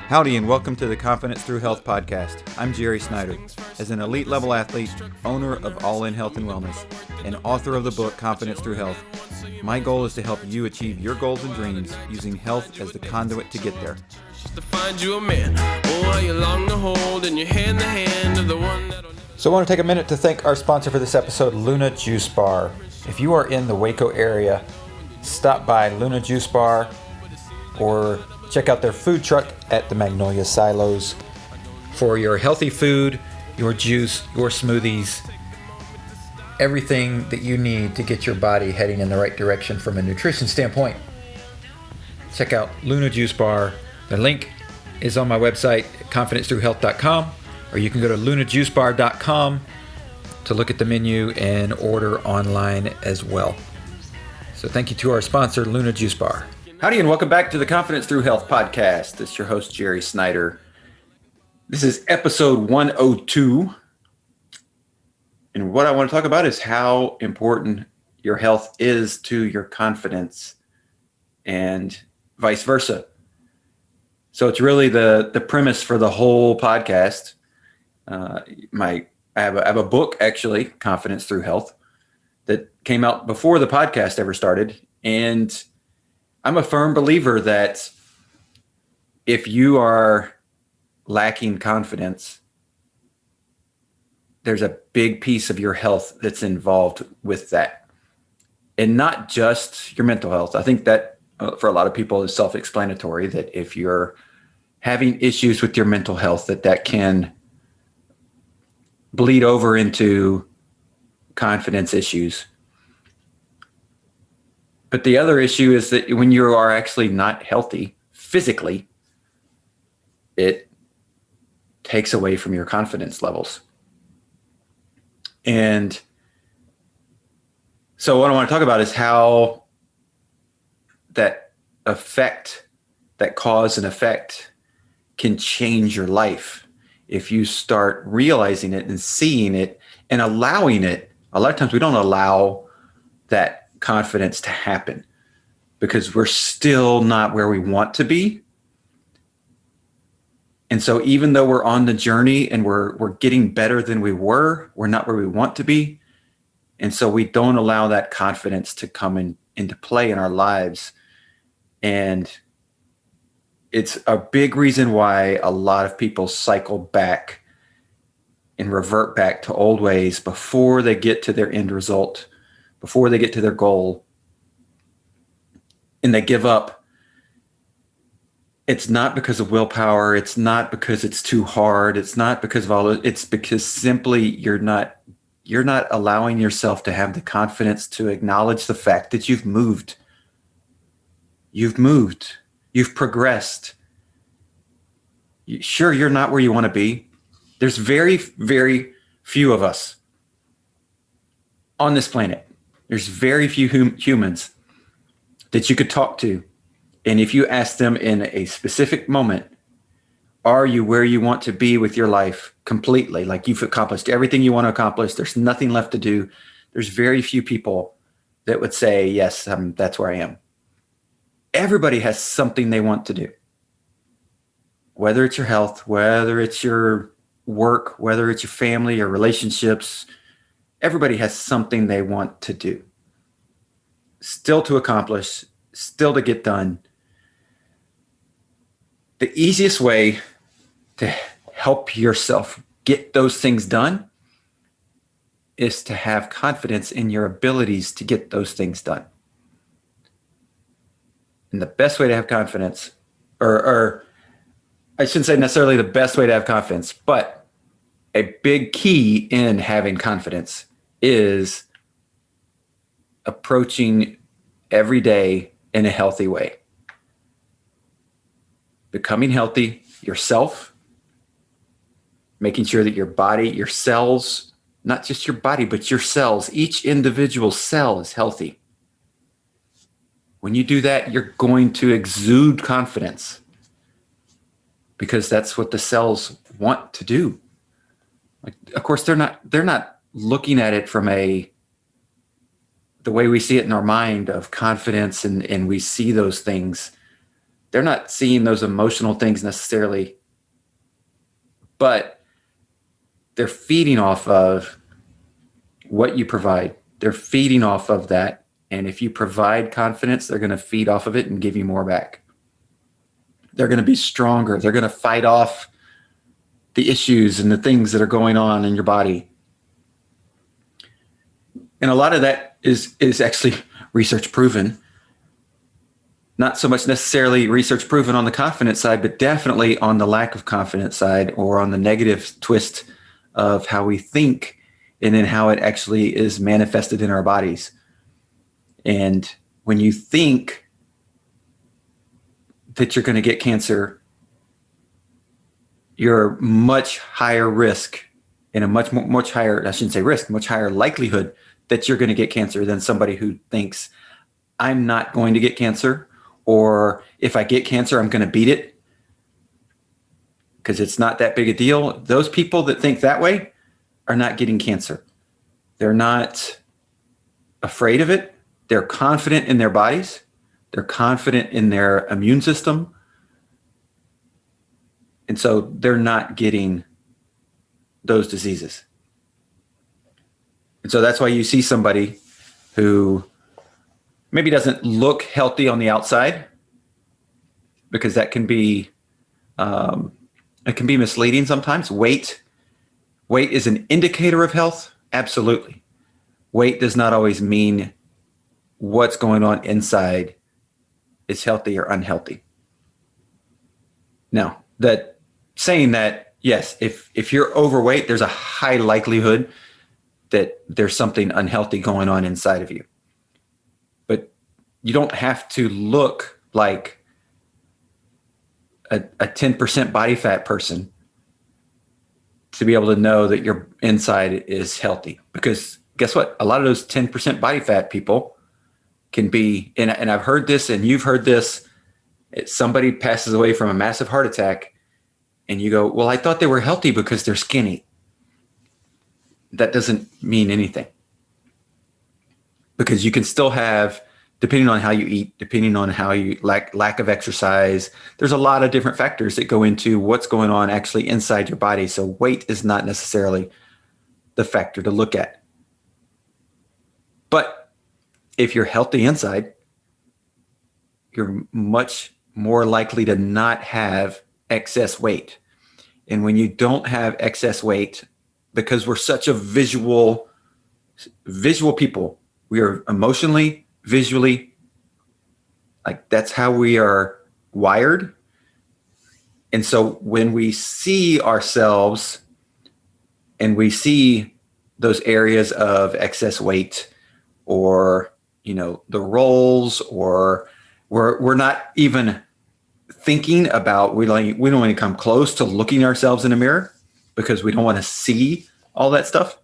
Howdy and welcome to the Confidence Through Health podcast. I'm Jerry Snyder. As an elite level athlete, owner of All In Health and Wellness, and author of the book Confidence Through Health, my goal is to help you achieve your goals and dreams using health as the conduit to get there. So I want to take a minute to thank our sponsor for this episode, Luna Juice Bar. If you are in the Waco area, stop by Luna Juice Bar or check out their food truck at the Magnolia Silos for your healthy food, your juice, your smoothies, everything that you need to get your body heading in the right direction from a nutrition standpoint. Check out Luna Juice Bar. The link is on my website, confidencethroughhealth.com, or you can go to lunajuicebar.com to look at the menu and order online as well. So thank you to our sponsor, Luna Juice Bar. Howdy and welcome back to the Confidence Through Health podcast. It's your host, Jerry Snyder. This is episode 102. And what I want to talk about is how important your health is to your confidence and vice versa. So it's really the premise for the whole podcast. I have a book, actually, Confidence Through Health, that came out before the podcast ever started. And I'm a firm believer that if you are lacking confidence, there's a big piece of your health that's involved with that. And not just your mental health. I think that for a lot of people is self-explanatory, that if you're having issues with your mental health, that can bleed over into confidence issues. But the other issue is that when you are actually not healthy physically, it takes away from your confidence levels. And so what I want to talk about is how that cause and effect can change your life if you start realizing it and seeing it and allowing it. A lot of times we don't allow that confidence to happen because we're still not where we want to be. And so even though we're on the journey and we're getting better than we were, we're not where we want to be. And so we don't allow that confidence to come into play in our lives. And it's a big reason why a lot of people cycle back and revert back to old ways before they get to their end result, before they get to their goal, and they give up. It's not because of willpower. It's not because it's too hard. It's not because of all of it. It's because simply you're not allowing yourself to have the confidence to acknowledge the fact that you've moved. You've moved. You've progressed. Sure, you're not where you want to be. There's very, very few of us on this planet. There's very few humans that you could talk to. And if you ask them in a specific moment, are you where you want to be with your life completely? Like you've accomplished everything you want to accomplish. There's nothing left to do. There's very few people that would say, yes, that's where I am. Everybody has something they want to do. Whether it's your health, whether it's your work, whether it's your family, your relationships, everybody has something they want to do. Still to accomplish, still to get done. The easiest way to help yourself get those things done is to have confidence in your abilities to get those things done. And the best way to have confidence, or I shouldn't say necessarily the best way to have confidence, but a big key in having confidence is approaching every day in a healthy way. Becoming healthy yourself, making sure that your body, your cells, not just your body, but your cells, each individual cell is healthy. When you do that, you're going to exude confidence because that's what the cells want to do. Like, of course, they're not looking at it from the way we see it in our mind of confidence, and we see those things they're not seeing those emotional things necessarily, but they're feeding off of what you provide. They're feeding off of that. And if you provide confidence, they're going to feed off of it and give you more back. They're going to be stronger. They're going to fight off the issues and the things that are going on in your body. And a lot of that is actually research proven. Not so much necessarily research proven on the confidence side, but definitely on the lack of confidence side, or on the negative twist of how we think and then how it actually is manifested in our bodies. And when you think that you're going to get cancer, you're much higher risk and a much higher, I shouldn't say risk, much higher likelihood that you're going to get cancer than somebody who thinks, I'm not going to get cancer, or if I get cancer, I'm going to beat it because it's not that big a deal. Those people that think that way are not getting cancer. They're not afraid of it. They're confident in their bodies. They're confident in their immune system. And so they're not getting those diseases. And so that's why you see somebody who maybe doesn't look healthy on the outside, because that can be it can be misleading sometimes. Weight is an indicator of health. Absolutely. Weight does not always mean what's going on inside is healthy or unhealthy. Now, that saying that, yes, if you're overweight, there's a high likelihood that there's something unhealthy going on inside of you. But you don't have to look like a 10% body fat person to be able to know that your inside is healthy. Because guess what? A lot of those 10% body fat people can be, and I've heard this and you've heard this, somebody passes away from a massive heart attack and you go, well, I thought they were healthy because they're skinny. That doesn't mean anything. Because you can still have, depending on how you eat, depending on how you lack of exercise, there's a lot of different factors that go into what's going on actually inside your body. So weight is not necessarily the factor to look at. But if you're healthy inside, you're much more likely to not have excess weight. And when you don't have excess weight, because we're such a visual people, we are emotionally, visually, like that's how we are wired. And so when we see ourselves and we see those areas of excess weight, or, you know, the rolls, or we're not even thinking about, we don't want to come close to looking ourselves in a mirror because we don't want to see all that stuff.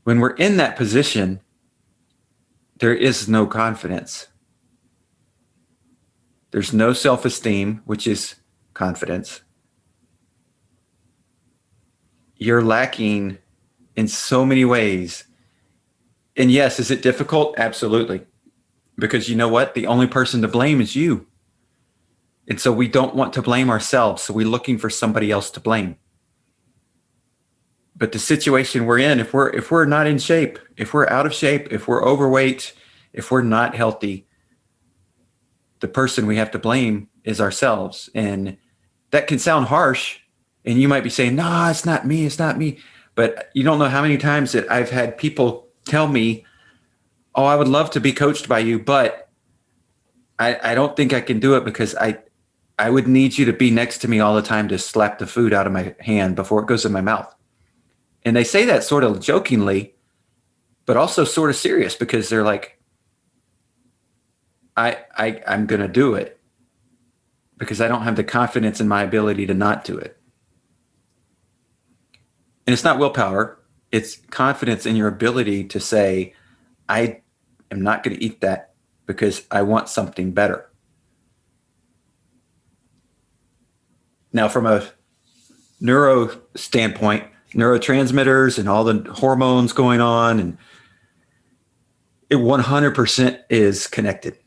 When we're in that position, there is no confidence. There's no self-esteem, which is confidence. You're lacking in so many ways. And yes, is it difficult? Absolutely. Because you know what? The only person to blame is you. And so we don't want to blame ourselves. So we're looking for somebody else to blame. But the situation we're in, if we're not in shape, if we're out of shape, if we're overweight, if we're not healthy, the person we have to blame is ourselves. And that can sound harsh. And you might be saying, no, it's not me. It's not me. But you don't know how many times that I've had people tell me, oh, I would love to be coached by you, but I don't think I can do it because I would need you to be next to me all the time to slap the food out of my hand before it goes in my mouth. And they say that sort of jokingly, but also sort of serious, because they're like, I'm going to do it because I don't have the confidence in my ability to not do it. And it's not willpower. It's confidence in your ability to say, I am not going to eat that because I want something better. Now, from a neuro standpoint, neurotransmitters and all the hormones going on, and it 100% is connected.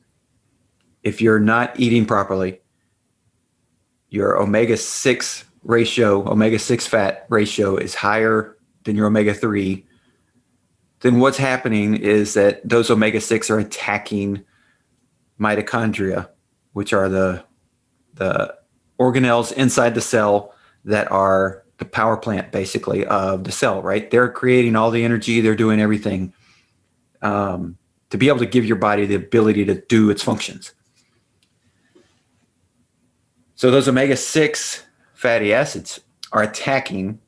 if you're not eating properly, your omega-6 ratio, omega-6 fat ratio is higher than your omega-3, then what's happening is that those omega-6 are attacking mitochondria, which are the organelles inside the cell that are the power plant, basically, of the cell, right? They're creating all the energy. They're doing everything to be able to give your body the ability to do its functions. So those omega-6 fatty acids are attacking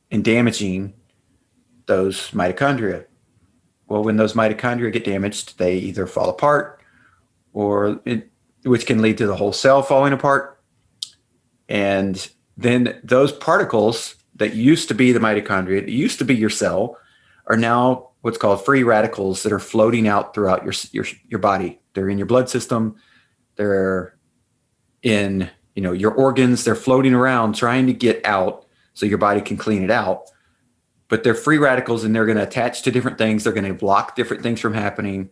and damaging those mitochondria. Well, when those mitochondria get damaged, they either fall apart, which can lead to the whole cell falling apart. And then those particles that used to be the mitochondria, that used to be your cell, are now what's called free radicals that are floating out throughout your body. They're in your blood system. They're in your organs. They're floating around trying to get out so your body can clean it out. But they're free radicals, and they're going to attach to different things. They're going to block different things from happening.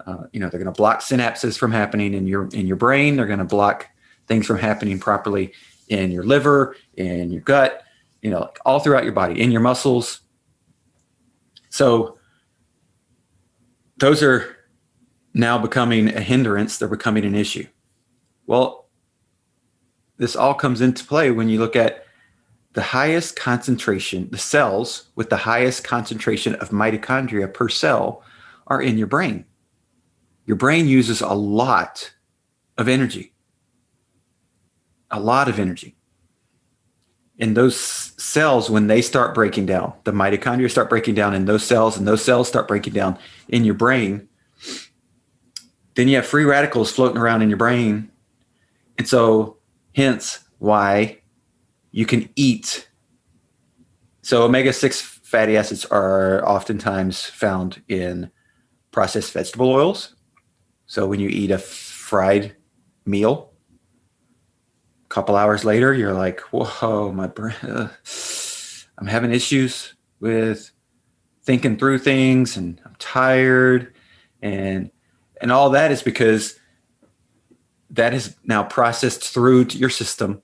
They're going to block synapses from happening in your brain. They're going to block things from happening properly in your liver, in your gut, like all throughout your body, in your muscles. So those are now becoming a hindrance. They're becoming an issue. Well, this all comes into play when you look at the highest concentration, the cells with the highest concentration of mitochondria per cell are in your brain. Your brain uses a lot of energy. A lot of energy. And those cells, when they start breaking down, the mitochondria start breaking down in those cells, and those cells start breaking down in your brain, then you have free radicals floating around in your brain. And so hence why you can eat. So omega-6 fatty acids are oftentimes found in processed vegetable oils. So when you eat a fried meal, a couple hours later, you're like, whoa, my brain, I'm having issues with thinking through things, and I'm tired. And all that is because that is now processed through to your system.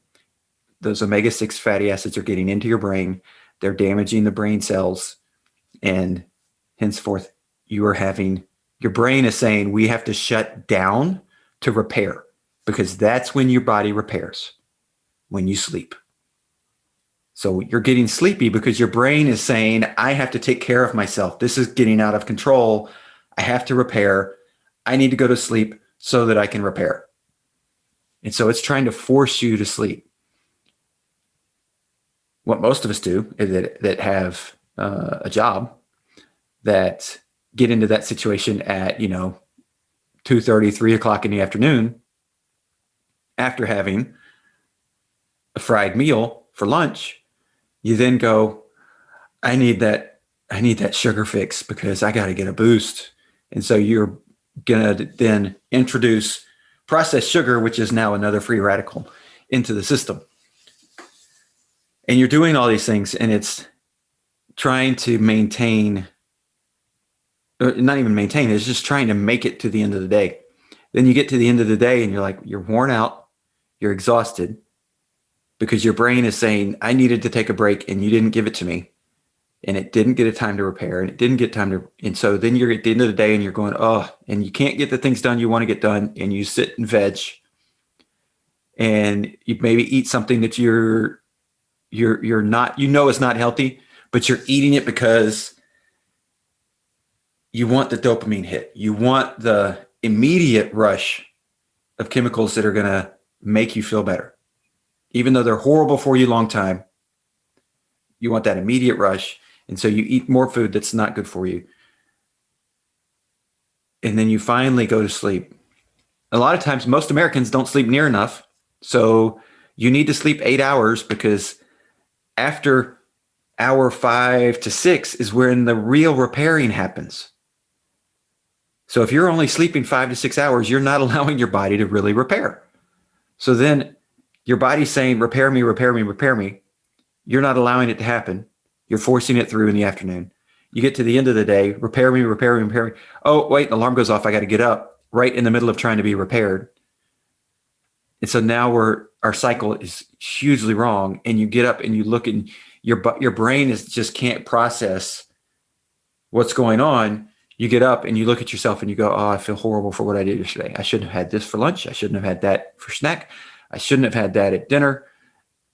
Those omega-6 fatty acids are getting into your brain. They're damaging the brain cells. And henceforth, your brain is saying, we have to shut down to repair, because that's when your body repairs, when you sleep. So you're getting sleepy because your brain is saying, I have to take care of myself. This is getting out of control. I have to repair. I need to go to sleep so that I can repair. And so it's trying to force you to sleep. What most of us do is that have a job, that get into that situation at 2:30, 3 o'clock in the afternoon, after having a fried meal for lunch. You then go, I need that sugar fix because I got to get a boost. And so you're going to then introduce processed sugar, which is now another free radical, into the system. And you're doing all these things, and it's trying to maintain, not even maintain, it's just trying to make it to the end of the day. Then you get to the end of the day and you're like, you're worn out, you're exhausted, because your brain is saying, I needed to take a break and you didn't give it to me. And it didn't get a time to repair, and it didn't get time to, and so then you're at the end of the day and you're going, and you can't get the things done you want to get done, and you sit and veg, and you maybe eat something that you're not, it's not healthy, but you're eating it because you want the dopamine hit. You want the immediate rush of chemicals that are going to make you feel better. Even though they're horrible for you long time, you want that immediate rush. And so you eat more food that's not good for you. And then you finally go to sleep. A lot of times, most Americans don't sleep near enough. So you need to sleep 8 hours, because after hour 5 to 6 is when the real repairing happens. So if you're only sleeping 5 to 6 hours, you're not allowing your body to really repair. So then your body's saying, repair me, repair me, repair me. You're not allowing it to happen. You're forcing it through in the afternoon. You get to the end of the day, repair me, repair me, repair me. Oh, wait, the alarm goes off. I got to get up. right in the middle of trying to be repaired. And so now our cycle is hugely wrong. And you get up and you look, and your brain just can't process what's going on. You get up and you look at yourself and you go, oh, I feel horrible for what I did yesterday. I shouldn't have had this for lunch. I shouldn't have had that for snack. I shouldn't have had that at dinner.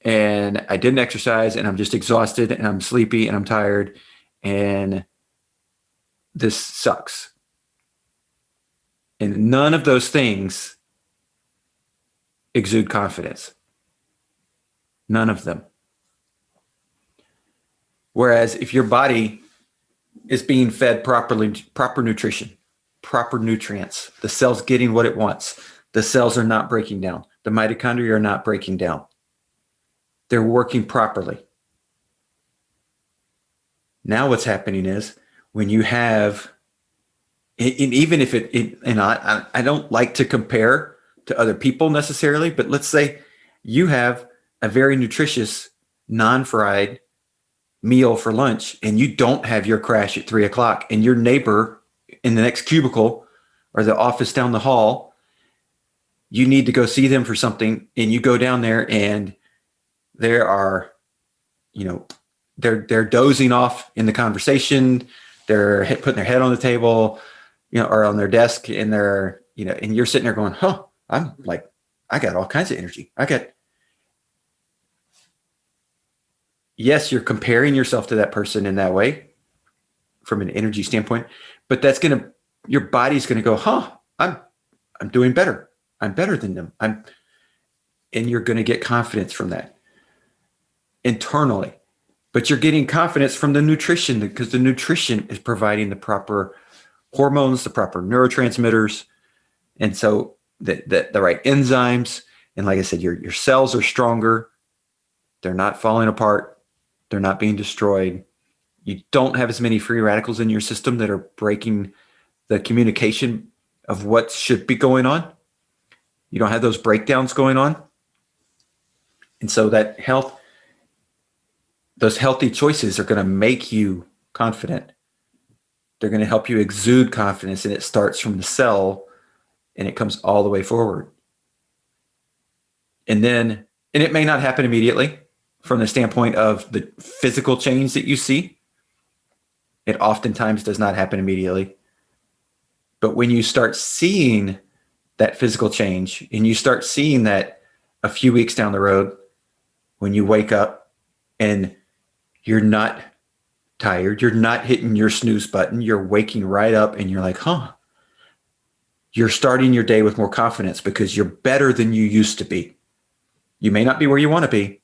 And I didn't exercise, and I'm just exhausted, and I'm sleepy, and I'm tired, and this sucks. And none of those things exude confidence. None of them. Whereas if your body is being fed properly, proper nutrition, proper nutrients, the cell's getting what it wants, the cells are not breaking down, the mitochondria are not breaking down, they're working properly. Now what's happening is when you have, and even if and I don't like to compare to other people necessarily, but let's say you have a very nutritious, non-fried meal for lunch, and you don't have your crash at 3:00, and your neighbor in the next cubicle or the office down the hall, you need to go see them for something, and you go down there and there are, they're dozing off in the conversation. They're putting their head on the table, or on their desk, and they're, and you're sitting there going, I'm like, I got all kinds of energy. Yes, you're comparing yourself to that person in that way from an energy standpoint, but your body's going to go, I'm doing better. I'm better than them. And you're going to get confidence from that internally, but you're getting confidence from the nutrition, because the nutrition is providing the proper hormones, the proper neurotransmitters. And so the right enzymes. And like I said, your cells are stronger. They're not falling apart. They're not being destroyed. You don't have as many free radicals in your system that are breaking the communication of what should be going on. You don't have those breakdowns going on. And so those healthy choices are going to make you confident. They're going to help you exude confidence, and it starts from the cell and it comes all the way forward. And it may not happen immediately from the standpoint of the physical change that you see. It oftentimes does not happen immediately. But when you start seeing that physical change, and you start seeing that a few weeks down the road, when you wake up and you're not tired, you're not hitting your snooze button, you're waking right up and you're like, you're starting your day with more confidence because you're better than you used to be. You may not be where you want to be,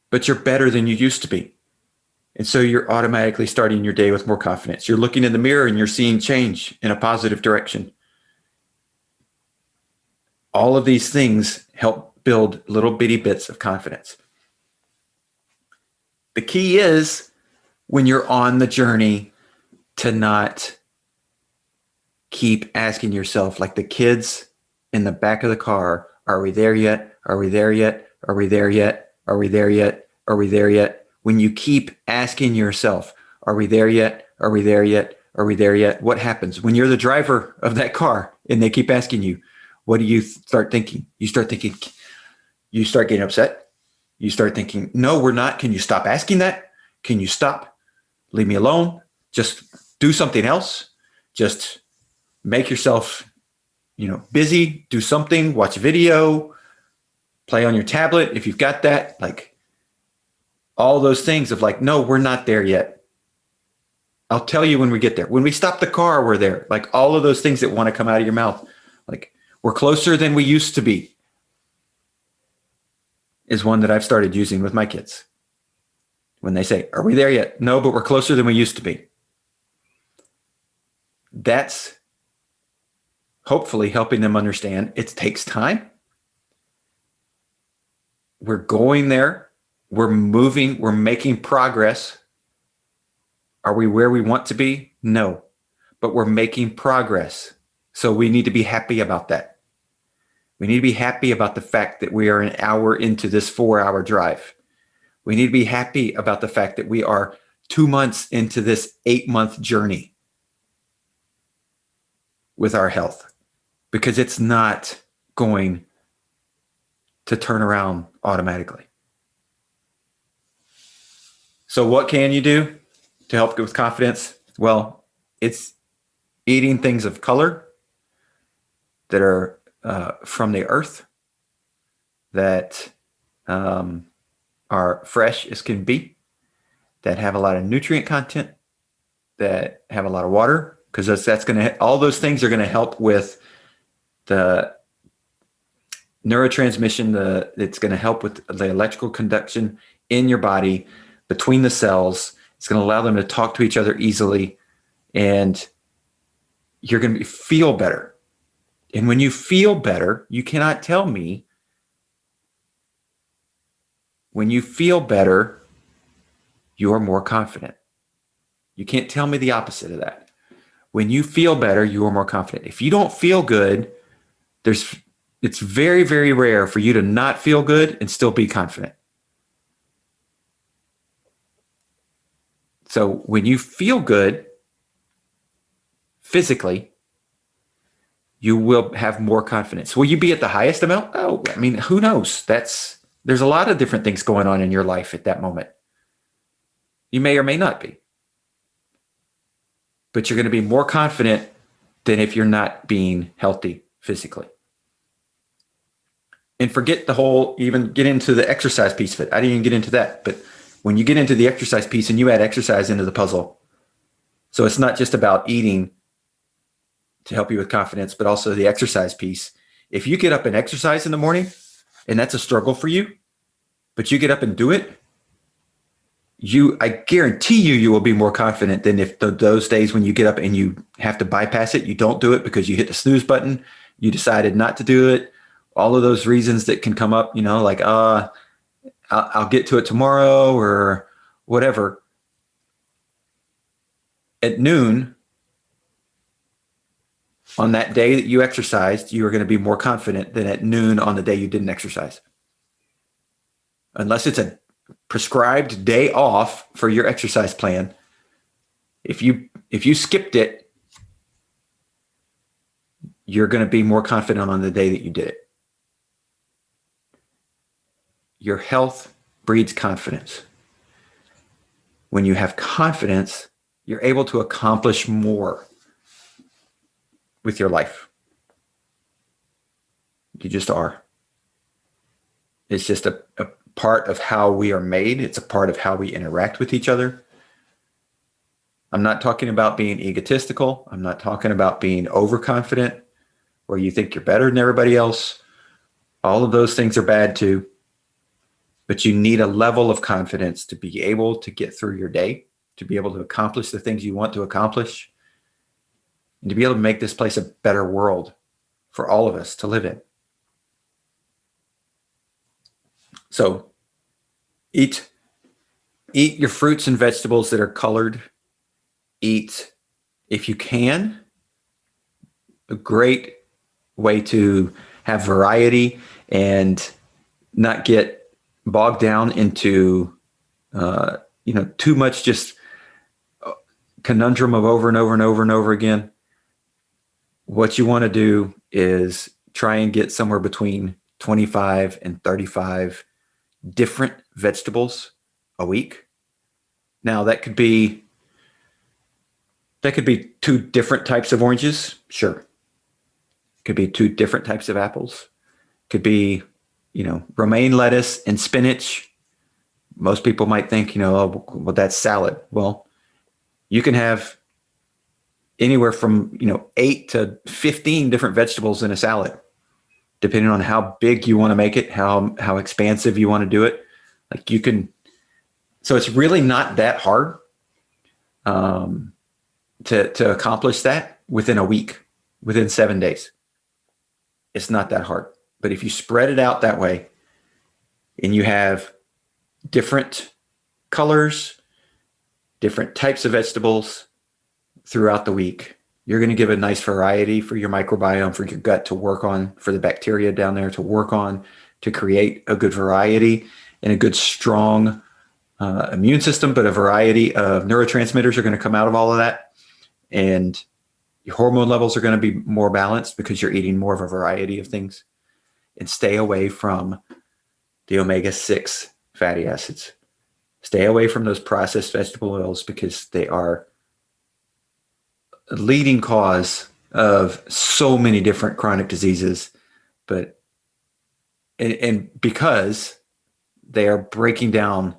but you're better than you used to be. And so you're automatically starting your day with more confidence. You're looking in the mirror and you're seeing change in a positive direction. All of these things help build little bitty bits of confidence. The key is, when you're on the journey, to not keep asking yourself, like the kids in the back of the car, are we there yet? Are we there yet? Are we there yet? Are we there yet? Are we there yet? When you keep asking yourself, are we there yet? Are we there yet? Are we there yet? What happens when you're the driver of that car and they keep asking you? What do you start thinking? You start getting upset. You start thinking, no, we're not. Can you stop asking that? Can you stop? Leave me alone. Just do something else. Just make yourself, busy. Do something. Watch a video. Play on your tablet if you've got that. Like all those things of like, no, we're not there yet. I'll tell you when we get there. When we stop the car, we're there. Like all of those things that want to come out of your mouth. Like, we're closer than we used to be, is one that I've started using with my kids. When they say, are we there yet? No, but we're closer than we used to be. That's hopefully helping them understand it takes time. We're going there. We're moving. We're making progress. Are we where we want to be? No, but we're making progress. So we need to be happy about that. We need to be happy about the fact that we are an hour into this 4-hour drive. We need to be happy about the fact that we are 2 months into this 8-month journey with our health, because it's not going to turn around automatically. So what can you do to help with confidence? Well, it's eating things of color that are from the earth, that are fresh as can be, that have a lot of nutrient content, that have a lot of water, because that's going to, all those things are going to help with the neurotransmission. It's going to help with the electrical conduction in your body between the cells. It's going to allow them to talk to each other easily, and you're going to feel better. And when you feel better, you cannot tell me, when you feel better, you're more confident. You can't tell me the opposite of that. When you feel better, you are more confident. If you don't feel good, it's very, very rare for you to not feel good and still be confident. So when you feel good physically, you will have more confidence. Will you be at the highest amount? Oh, I mean, who knows? There's a lot of different things going on in your life at that moment. You may or may not be. But you're going to be more confident than if you're not being healthy physically. And forget the whole, even get into the exercise piece of it. I didn't even get into that. But when you get into the exercise piece and you add exercise into the puzzle, so it's not just about eating to help you with confidence, but also the exercise piece. If you get up and exercise in the morning, and that's a struggle for you, but you get up and do it, I guarantee you will be more confident than if those days when you get up and you have to bypass it, you don't do it because you hit the snooze button, you decided not to do it, all of those reasons that can come up, like, I'll get to it tomorrow or whatever. At noon, on that day that you exercised, you are going to be more confident than at noon on the day you didn't exercise. Unless it's a prescribed day off for your exercise plan. If you skipped it, you're going to be more confident on the day that you did it. Your health breeds confidence. When you have confidence, you're able to accomplish more with your life. You just are. It's just a part of how we are made. It's a part of how we interact with each other. I'm not talking about being egotistical. I'm not talking about being overconfident, where you think you're better than everybody else. All of those things are bad too. But you need a level of confidence to be able to get through your day, to be able to accomplish the things you want to accomplish, and to be able to make this place a better world for all of us to live in. So eat your fruits and vegetables that are colored. Eat, if you can, a great way to have variety and not get bogged down into too much just conundrum of over and over and over and over again. What you want to do is try and get somewhere between 25 and 35 different vegetables a week. Now that could be 2 different types of oranges. Sure. Could be 2 different types of apples. Could be, romaine lettuce and spinach. Most people might think, well, that's salad. Well, you can have anywhere from, 8 to 15 different vegetables in a salad, depending on how big you want to make it, how expansive you want to do it. Like you can, so it's really not that hard to accomplish that within a week, within 7 days. It's not that hard. But if you spread it out that way and you have different colors, different types of vegetables throughout the week, you're going to give a nice variety for your microbiome, for your gut to work on, for the bacteria down there to work on, to create a good variety and a good, strong immune system, but a variety of neurotransmitters are going to come out of all of that. And Your hormone levels are going to be more balanced because you're eating more of a variety of things. And stay away from the omega-6 fatty acids. Stay away from those processed vegetable oils because they are a leading cause of so many different chronic diseases. But and because they are breaking down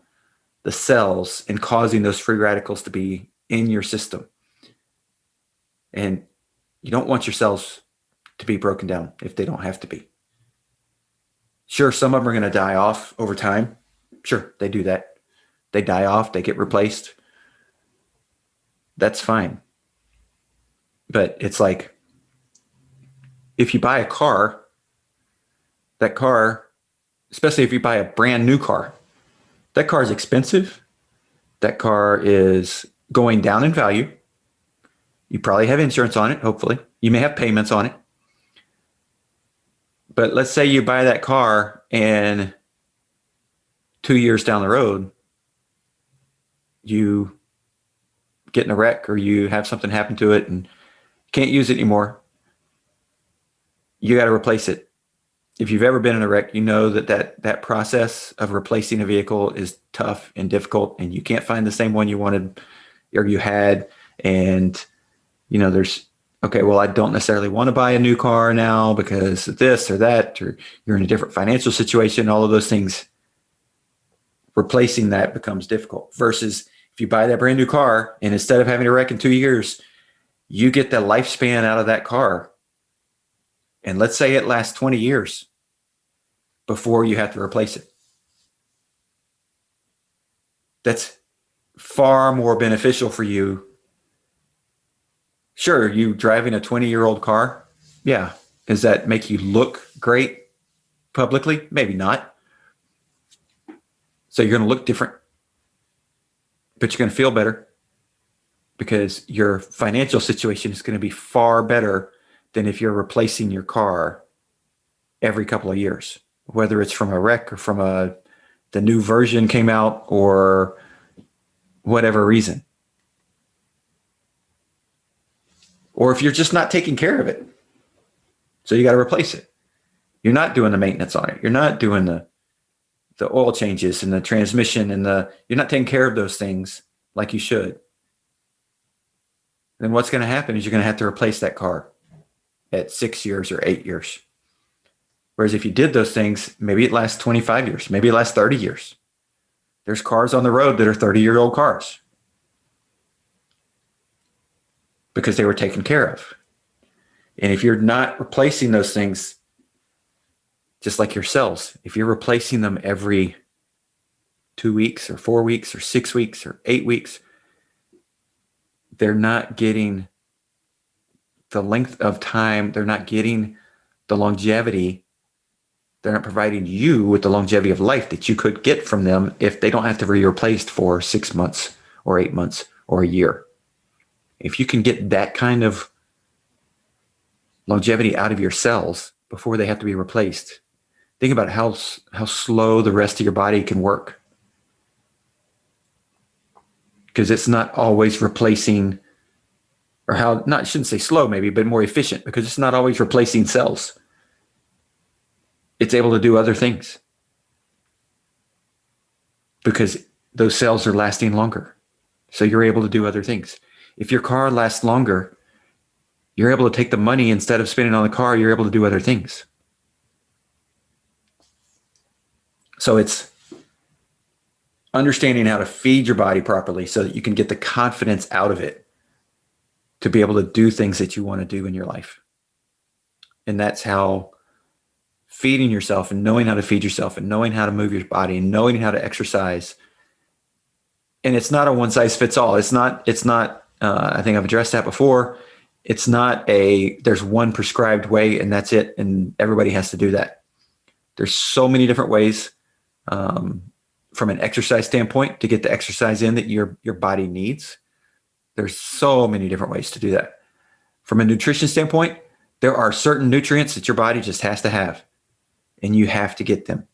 the cells and causing those free radicals to be in your system. And you don't want your cells to be broken down if they don't have to be. Sure, some of them are going to die off over time. Sure, they do that. They die off, they get replaced. That's fine. But it's like if you buy a car, that car, especially if you buy a brand new car, that car is expensive. That car is going down in value. You probably have insurance on it, hopefully. You may have payments on it. But let's say you buy that car and 2 years down the road, you get in a wreck or you have something happen to it and can't use it anymore. You got to replace it. If you've ever been in a wreck, you know that process of replacing a vehicle is tough and difficult, and you can't find the same one you wanted or you had. And, there's, okay, well, I don't necessarily want to buy a new car now because of this or that, or you're in a different financial situation, all of those things. Replacing that becomes difficult versus if you buy that brand new car and instead of having a wreck in 2 years, you get the lifespan out of that car. And let's say it lasts 20 years before you have to replace it. That's far more beneficial for you. Sure, you driving a 20-year-old car. Yeah. Does that make you look great publicly? Maybe not. So you're going to look different, but you're going to feel better because your financial situation is going to be far better than if you're replacing your car every couple of years, whether it's from a wreck or from the new version came out or whatever reason. Or if you're just not taking care of it. So you got to replace it. You're not doing the maintenance on it. You're not doing the oil changes and the transmission and you're not taking care of those things like you should. Then what's going to happen is you're going to have to replace that car at 6 years or 8 years. Whereas if you did those things, maybe it lasts 25 years, maybe it lasts 30 years. There's cars on the road that are 30-year-old cars because they were taken care of. And if you're not replacing those things, just like your cells, if you're replacing them every 2 weeks or 4 weeks or 6 weeks or 8 weeks, they're not getting the length of time. They're not getting the longevity. They're not providing you with the longevity of life that you could get from them if they don't have to be replaced for 6 months or 8 months or a year. If you can get that kind of longevity out of your cells before they have to be replaced, think about how slow the rest of your body can work. Because it's not always replacing, or I shouldn't say slow maybe, but more efficient, because it's not always replacing cells. It's able to do other things because those cells are lasting longer. So you're able to do other things. If your car lasts longer, you're able to take the money instead of spending on the car, you're able to do other things. So it's understanding how to feed your body properly so that you can get the confidence out of it to be able to do things that you want to do in your life. And that's how feeding yourself and knowing how to feed yourself and knowing how to move your body and knowing how to exercise. And it's not a one size fits all. It's not, I think I've addressed that before. It's not there's one prescribed way and that's it. And everybody has to do that. There's so many different ways from an exercise standpoint to get the exercise in that your body needs. There's so many different ways to do that. From a nutrition standpoint, there are certain nutrients that your body just has to have, and you have to get them.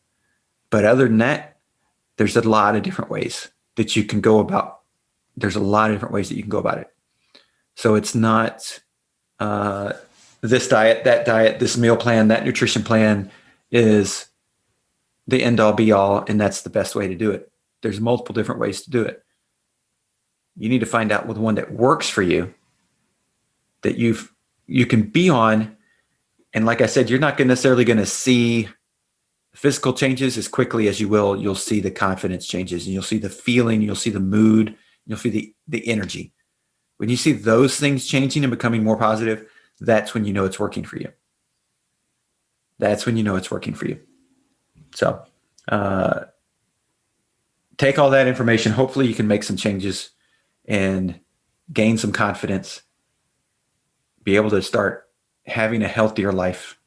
But other than that, there's a lot of different ways that you can go about. There's a lot of different ways that you can go about it. So it's not this diet, that diet, this meal plan, that nutrition plan is the end all be all, and that's the best way to do it. There's multiple different ways to do it. You need to find out the one that works for you, that you can be on. And like I said, you're not necessarily going to see physical changes as quickly as you'll see the confidence changes, and you'll see the feeling, you'll see the mood, you'll see the energy. When you see those things changing and becoming more positive, that's when you know it's working for you. That's when you know it's working for you. So take all that information. Hopefully you can make some changes and gain some confidence, be able to start having a healthier life,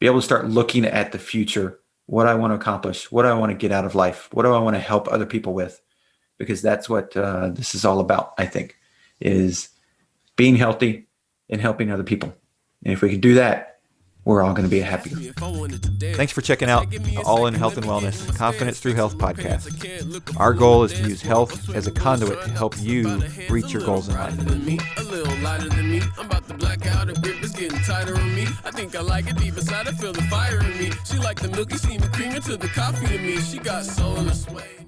be able to start looking at the future, what I want to accomplish, what I want to get out of life, what do I want to help other people with, because that's what this is all about, I think, is being healthy and helping other people. And if we can do that, we're all going to be happier. Thanks for checking out the All in Health and Wellness Confidence Through Health podcast. Our goal is to use health as a conduit to help you reach your goals in life. A little lighter than me. I'm about to black out and grip is getting tighter on me. I think I like it deep inside. I feel the fire in me. She like the milky, see me creaming to the coffee in me. She got soul and sway.